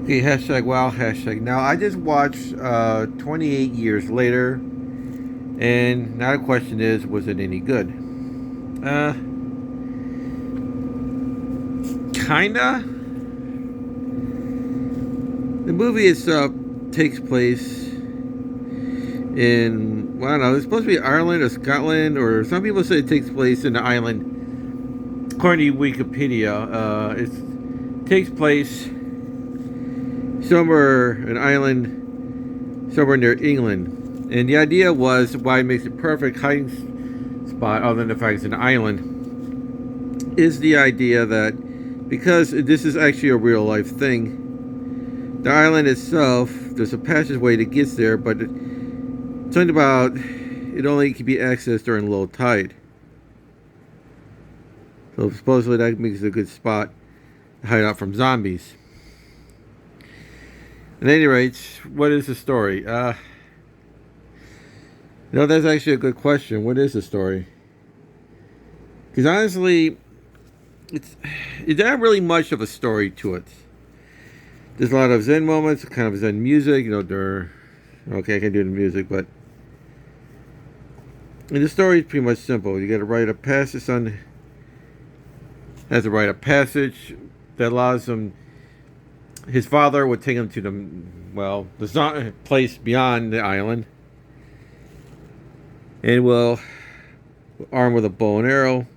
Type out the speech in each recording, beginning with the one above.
Okay, hashtag wow, hashtag now. I just watched 28 years later, and now the question is, was it any good? Uh, Kinda. The movie itself takes place in, well, I don't know, it's supposed to be Ireland or Scotland, or some people say it takes place in the island. According to Wikipedia, it takes place somewhere, an island, somewhere near England. And the idea was why it makes it perfect hiding spot, other than the fact it's an island, is the idea that because this is actually a real life thing, the island itself, there's a passageway that gets there, but something about it only can be accessed during low tide. So supposedly that makes it a good spot to hide out from zombies. At any rate, what is the story? That's actually a good question. What is the story? Because honestly, it's not really much of a story to it. There's a lot of Zen moments, kind of Zen music. Okay, I can do the music, but and the story is pretty much simple. You got to write a passage. Son has to write a passage that allows him. His father would take him to the place beyond the island, and armed with a bow and arrow,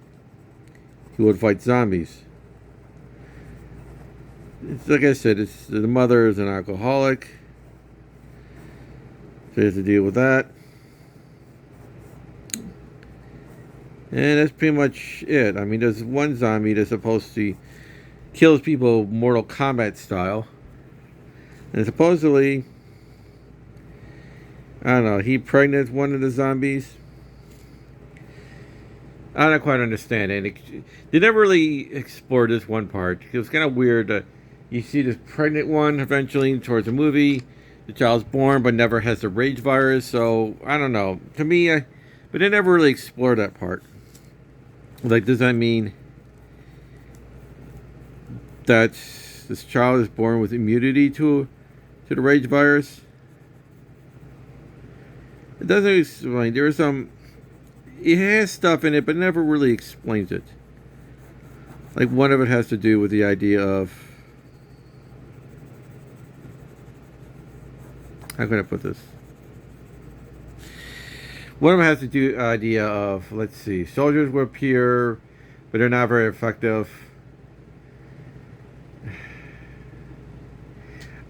he would fight zombies. It's like I said, the mother is an alcoholic, so he has to deal with that. And that's pretty much it. I mean, there's one zombie that's supposed to kills people Mortal Kombat style. And supposedly, I don't know, he pregnant one of the zombies. I don't quite understand it. They never really explored this one part. It was kind of weird. You see this pregnant one eventually towards the movie. The child's born but never has the rage virus. So, I don't know. To me, but they never really explored that part. Like, does that mean that this child is born with immunity to the rage virus? It doesn't explain. There is some. It has stuff in it, but never really explains it. Like one of it has to do with the idea of, how can I put this? One of them has to do idea of, let's see, soldiers will appear, but they're not very effective.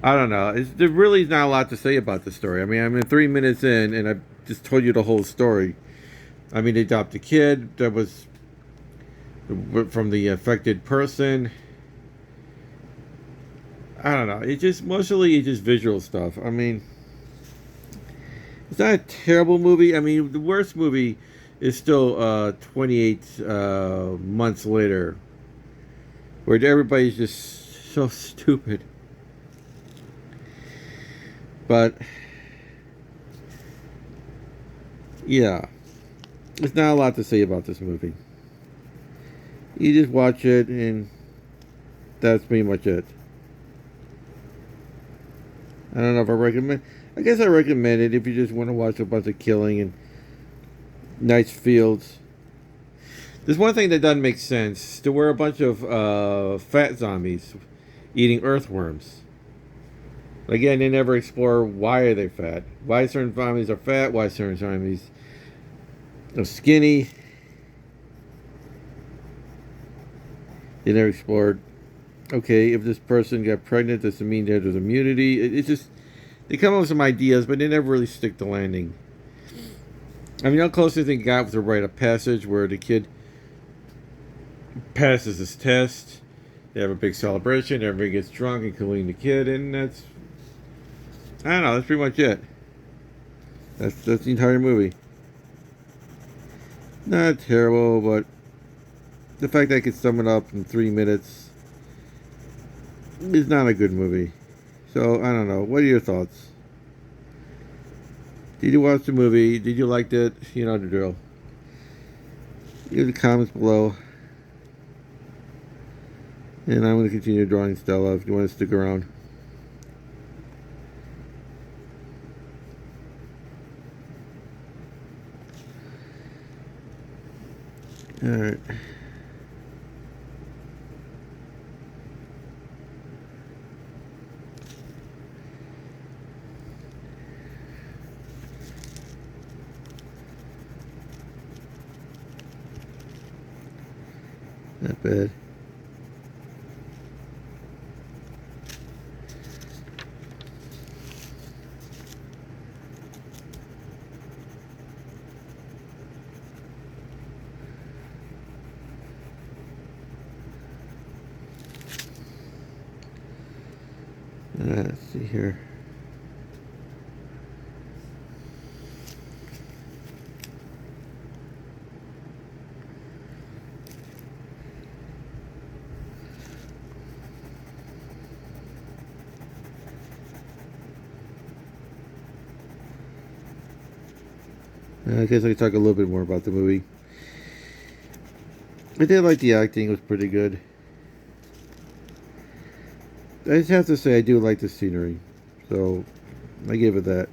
I don't know. There really is not a lot to say about the story. I mean, I'm 3 minutes in, and I just told you the whole story. I mean, they adopt a kid that was from the affected person. I don't know. It's just visual stuff. I mean, it's not a terrible movie. I mean, the worst movie is still 28 months later, where everybody's just so stupid. But yeah, there's not a lot to say about this movie. You just watch it, and that's pretty much it. I don't know if I recommend. I guess I recommend it if you just want to watch a bunch of killing and nice fields. There's one thing that doesn't make sense: to where a bunch of fat zombies eating earthworms. Again, they never explore why are they fat. Why certain zombies are fat. Why certain zombies are skinny. They never explored. Okay, if this person got pregnant, does it mean there's immunity? It's just they come up with some ideas, but they never really stick to landing. I mean, how close do you think got was a rite of passage where the kid passes his test. They have a big celebration. Everybody gets drunk, including the kid, and that's, I don't know. That's pretty much it. That's the entire movie. Not terrible, but the fact that I could sum it up in 3 minutes is not a good movie. So I don't know. What are your thoughts? Did you watch the movie? Did you like it? You know the drill. Leave the comments below. And I'm going to continue drawing Stella if you want to stick around. Alright. Not bad. Let's see here. I guess I can talk a little bit more about the movie. I did like the acting; it was pretty good. I just have to say I do like the scenery, so I give it that.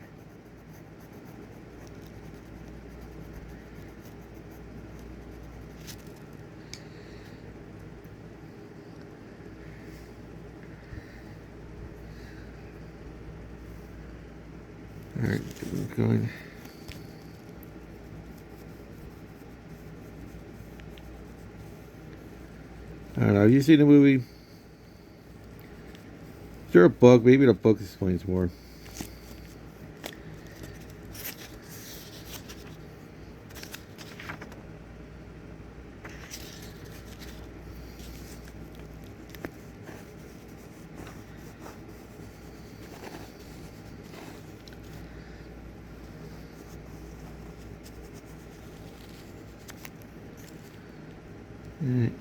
Alright, keep going. I don't know, have you seen the movie? Is there a book? Maybe the book explains more. Alright.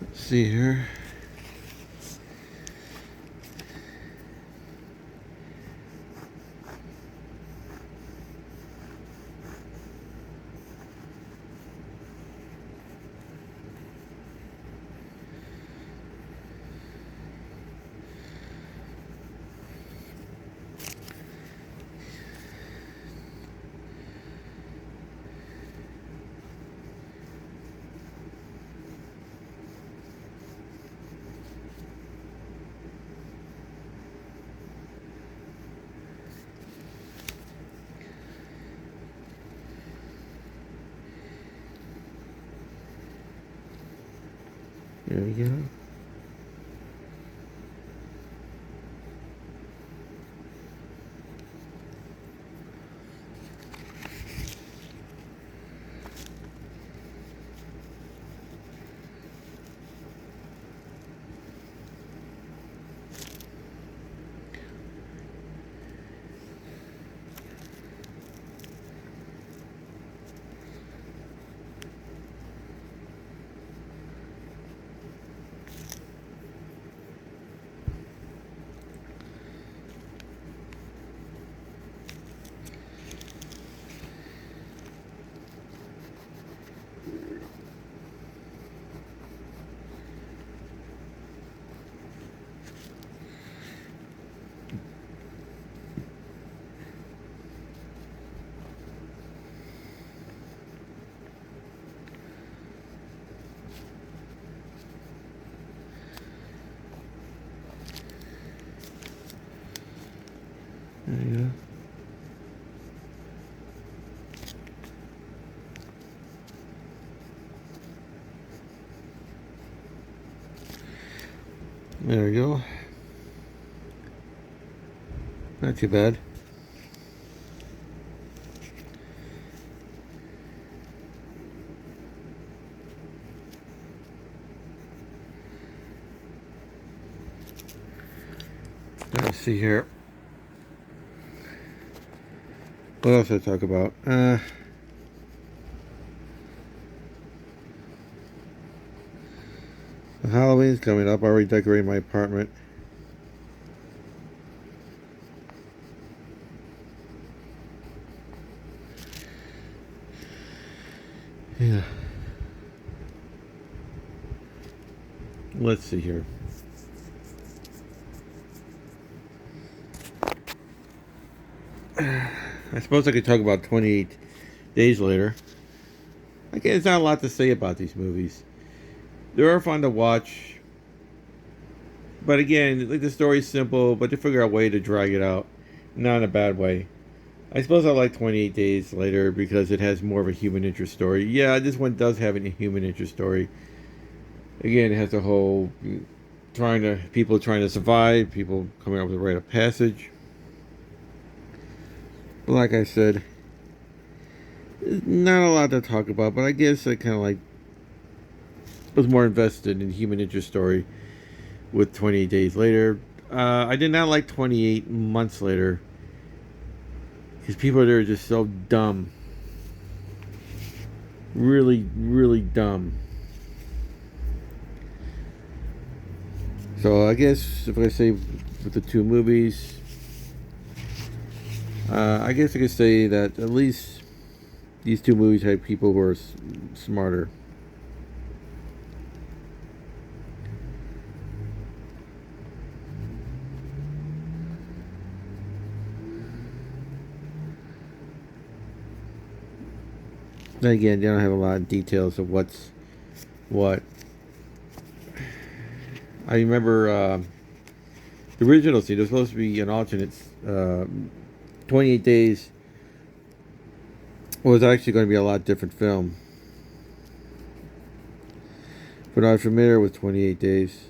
Let's see here. There we go. There you go. There we go. Not too bad. Let's see here. What else did I talk about? Halloween's coming up. I already decorated my apartment. Yeah. Let's see here. I suppose I could talk about 28 Days Later. Again, there's not a lot to say about these movies. They are fun to watch. But again, like the story's simple, but they figure out a way to drag it out. Not in a bad way. I suppose I like 28 Days Later because it has more of a human interest story. Yeah, this one does have a human interest story. Again, it has the whole people trying to survive, people coming up with a rite of passage. But like I said, not a lot to talk about, but I guess I kind of like was more invested in human interest story with 28 Days Later. I did not like 28 Months Later because people there are just so dumb. Really, really dumb. So I guess if I say with the two movies, I guess I could say that at least these two movies had people who are smarter. Then again, they don't have a lot of details of what's what. I remember the original scene. There was supposed to be an alternate 28 Days was actually going to be a lot different film. But I'm familiar with 28 Days.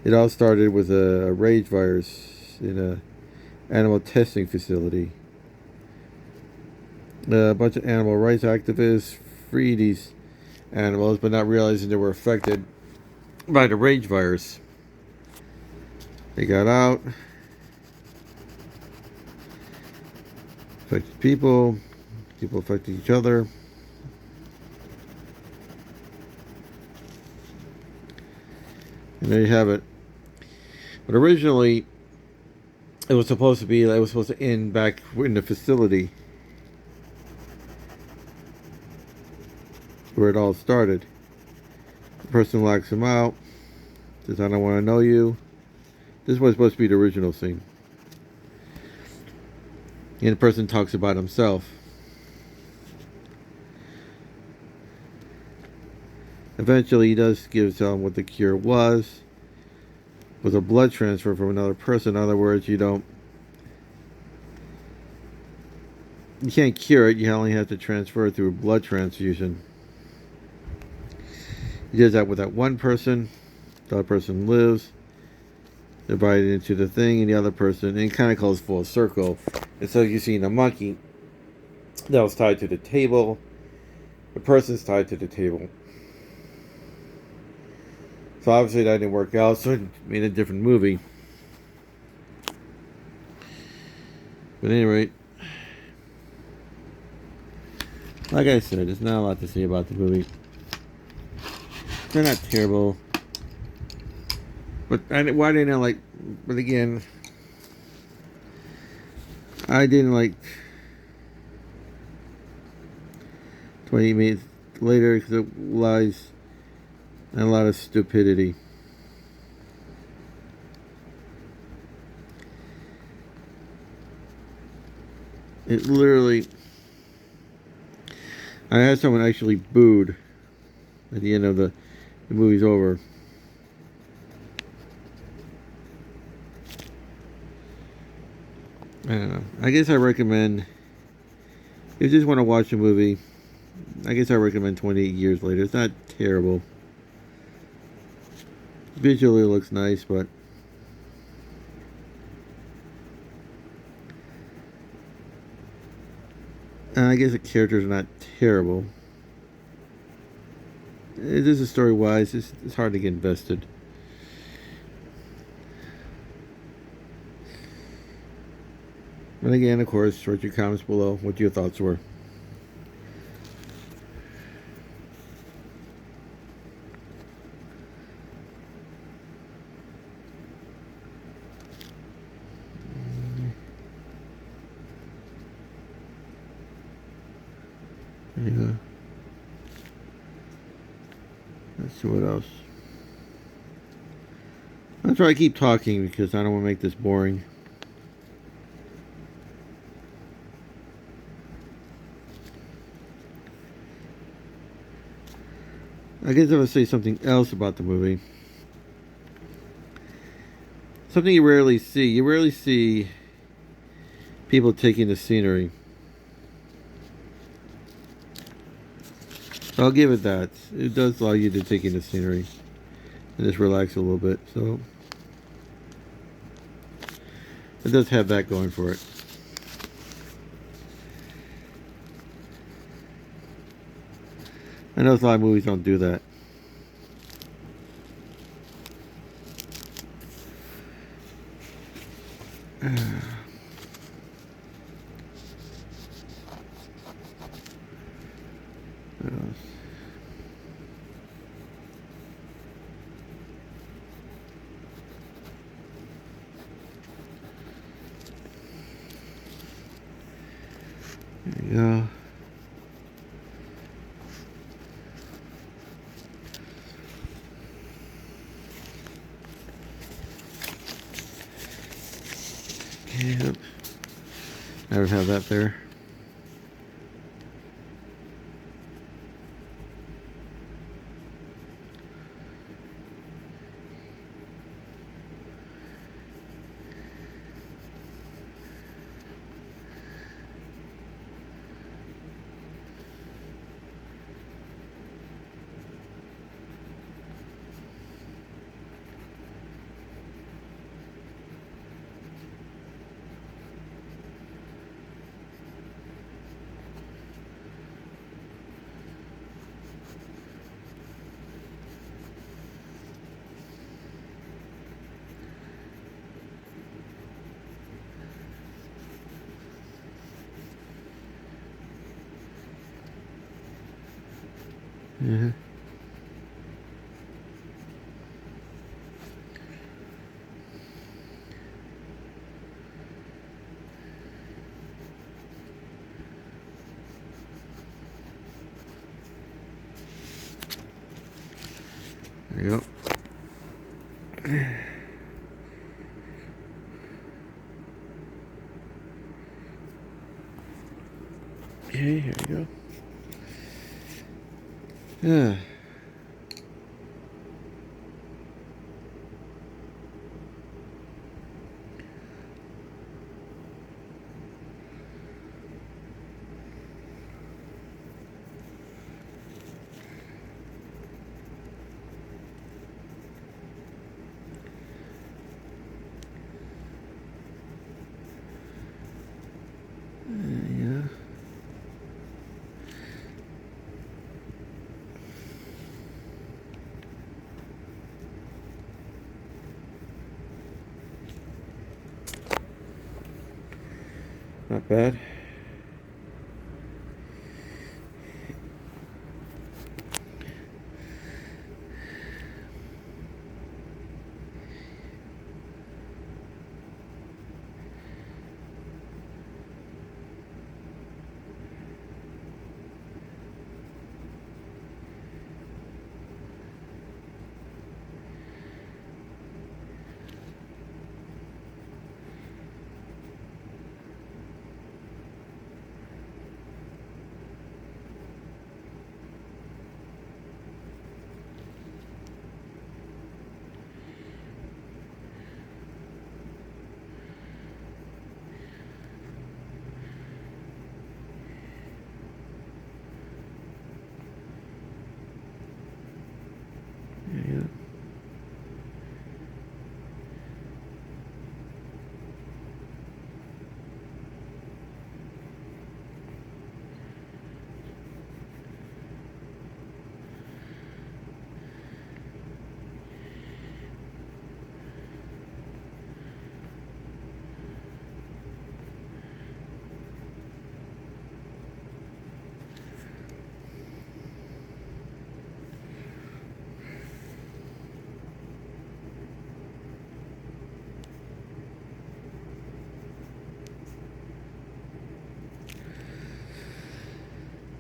It all started with a rage virus in a animal testing facility. A bunch of animal rights activists freed these animals, but not realizing they were affected by the rage virus. They got out, affected people, people affected each other. And there you have it. But originally, it was supposed to end back in the facility where it all started. The person locks him out, says, "I don't want to know you." This was supposed to be the original scene. And the person talks about himself. Eventually, he does tell him what the cure was a blood transfer from another person. In other words, you can't cure it. You only have to transfer it through a blood transfusion. He does that with that one person. The other person lives, divided into the thing, and the other person, and it kind of goes full circle. And so you see the monkey that was tied to the table. The person's tied to the table. So obviously that didn't work out, so it made a different movie. But at any rate, like I said, there's not a lot to say about the movie. They're not terrible. But why didn't I like... But again, I didn't like 20 minutes later because it lies and a lot of stupidity. It literally... I had someone actually booed at the end of the movie's over. I don't know. I guess I recommend, if you just want to watch a movie, I guess I recommend 28 Years Later. It's not terrible. Visually it looks nice, but I guess the characters are not terrible. It is a story-wise, it's hard to get invested. And again, of course, write your comments below what your thoughts were. There you go. Let's see what else. I'll try to keep talking because I don't want to make this boring. I guess I would say something else about the movie. Something you rarely see. You rarely see people taking the scenery. So I'll give it that. It does allow you to take in the scenery and just relax a little bit. So it does have that going for it. I know a lot of movies don't do that. What else? There you go. Yep. I would have that there. Mm-hmm. There you go. Okay, here you go. Yeah. Yeah. Not bad.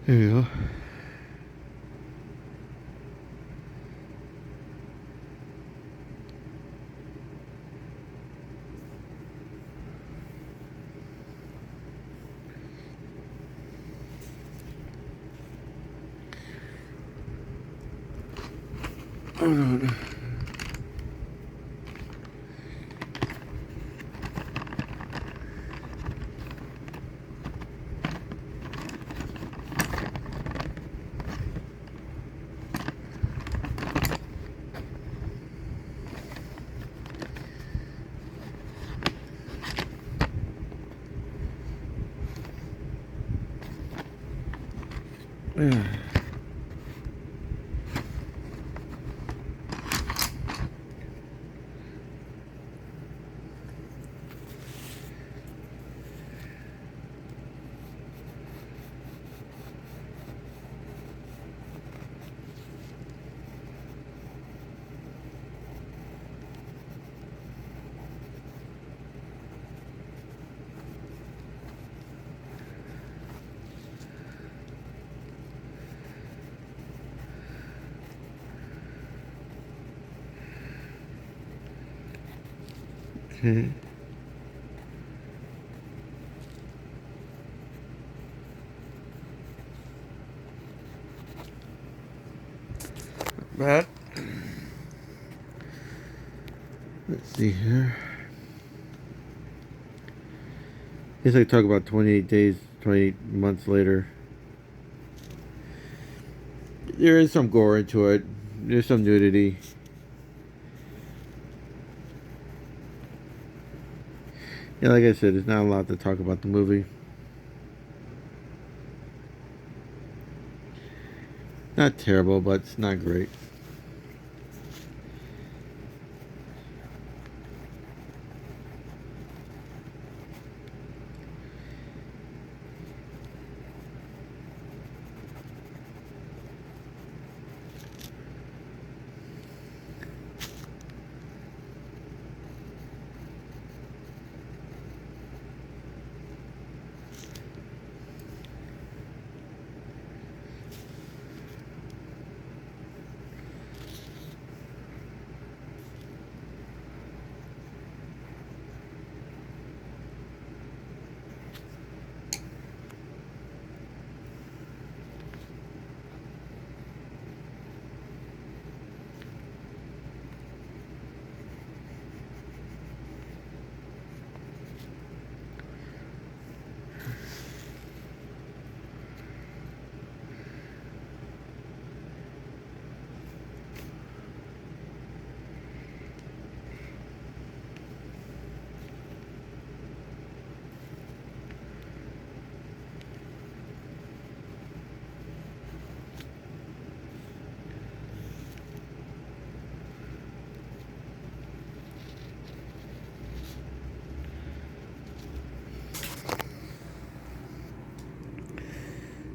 There you go. Hold on. Yeah. Okay. But let's see here. Guess I talk about 28 days, 28 months later. There is some gore into it. There's some nudity. Yeah, like I said, there's not a lot to talk about the movie. Not terrible, but it's not great.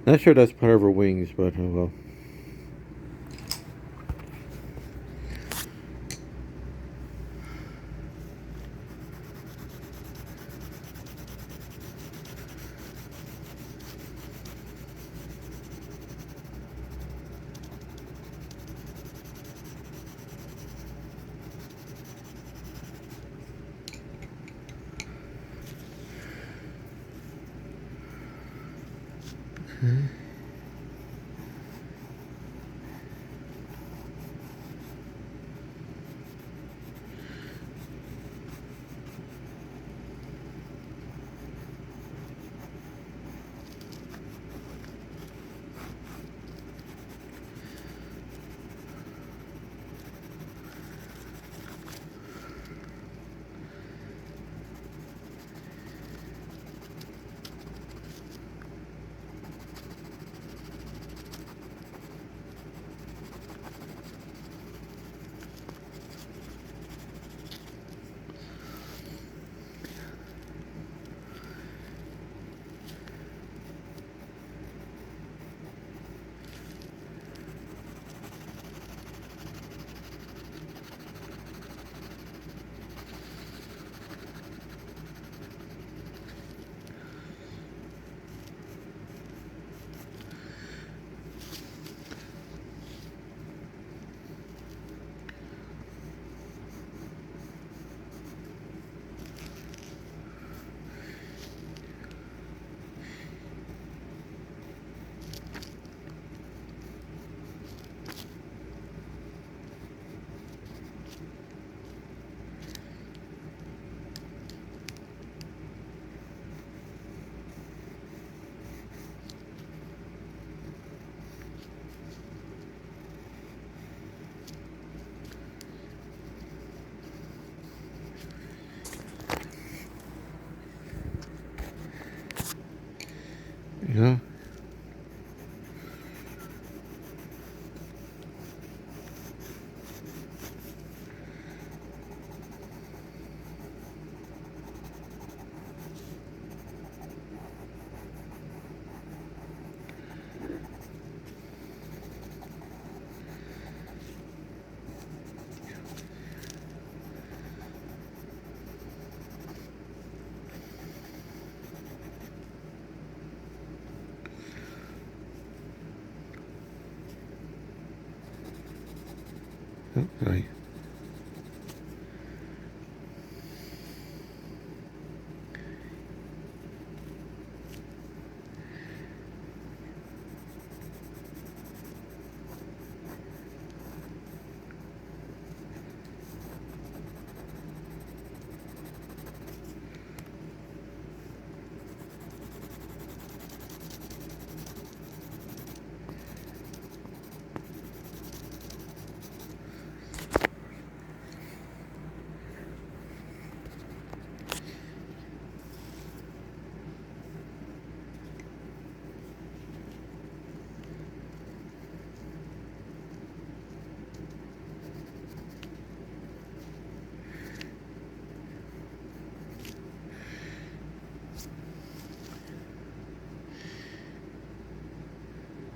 Not sure that's part of her wings, but oh well. You know? Okay.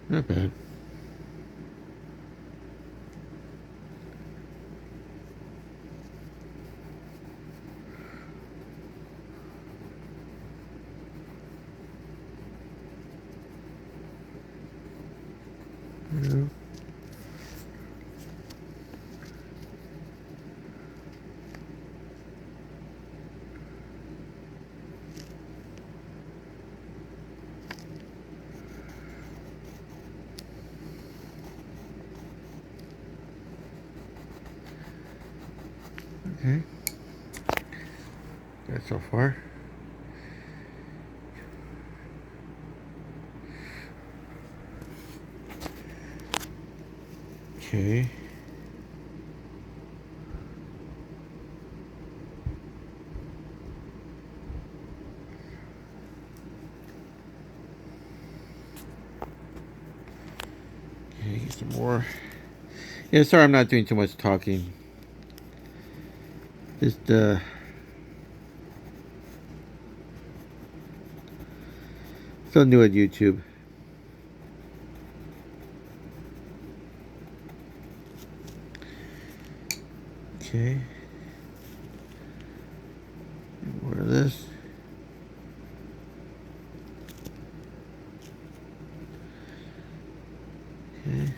Not bad. Yeah. Okay. Good so far. Okay. Okay, get some more. Yeah, sorry I'm not doing too much talking. Just still new at YouTube. Okay. More of this. Okay.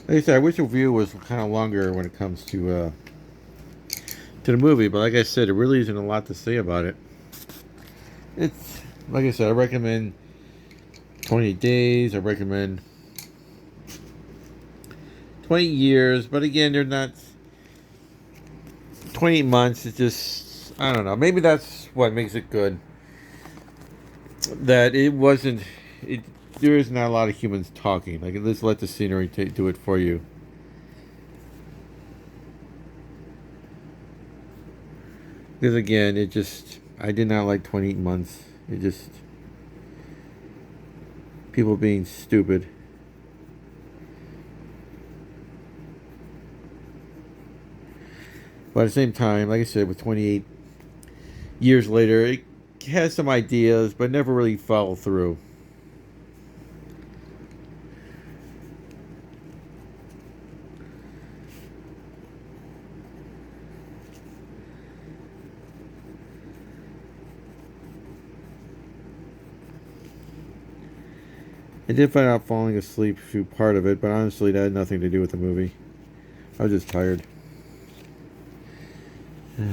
Like I said, I wish the review was kind of longer when it comes to the movie, but like I said, there really isn't a lot to say about it. It's like I said, I recommend 20 days. I recommend 20 years, but again, they're not 28 months. It's just I don't know. Maybe that's what makes it good. That it wasn't. It there is not a lot of humans talking. Like let's let the scenery do it for you. Because again, it just I did not like 28 months. It just people being stupid. But at the same time, like I said, with 28 years later, it has some ideas, but never really followed through. I did find out falling asleep through part of it, but honestly, that had nothing to do with the movie. I was just tired. Yeah.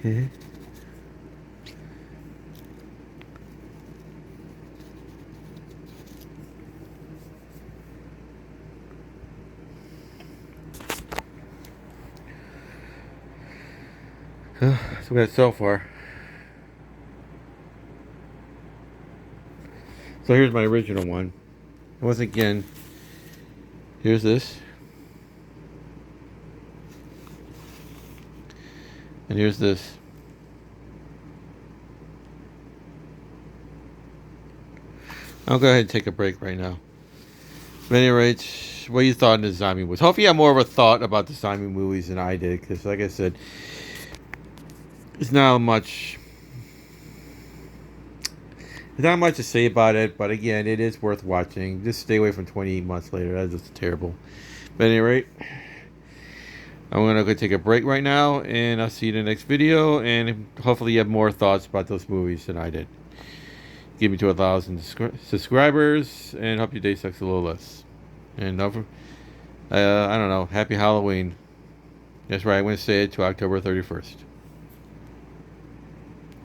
So we got so far. So here's my original one. Once again, here's this. And here's this. I'll go ahead and take a break right now. But at any rate, what you thought of the zombie movies? Hopefully you have more of a thought about the zombie movies than I did. Because like I said, there's not much to say about it. But again, it is worth watching. Just stay away from 28 Months Later. That's just terrible. But at any rate, I'm going to go take a break right now. And I'll see you in the next video. And hopefully you have more thoughts about those movies than I did. Give me to 1,000 subscribers, and hope your day sucks a little less. And I don't know, happy Halloween. That's right, I'm going to say it to October 31st.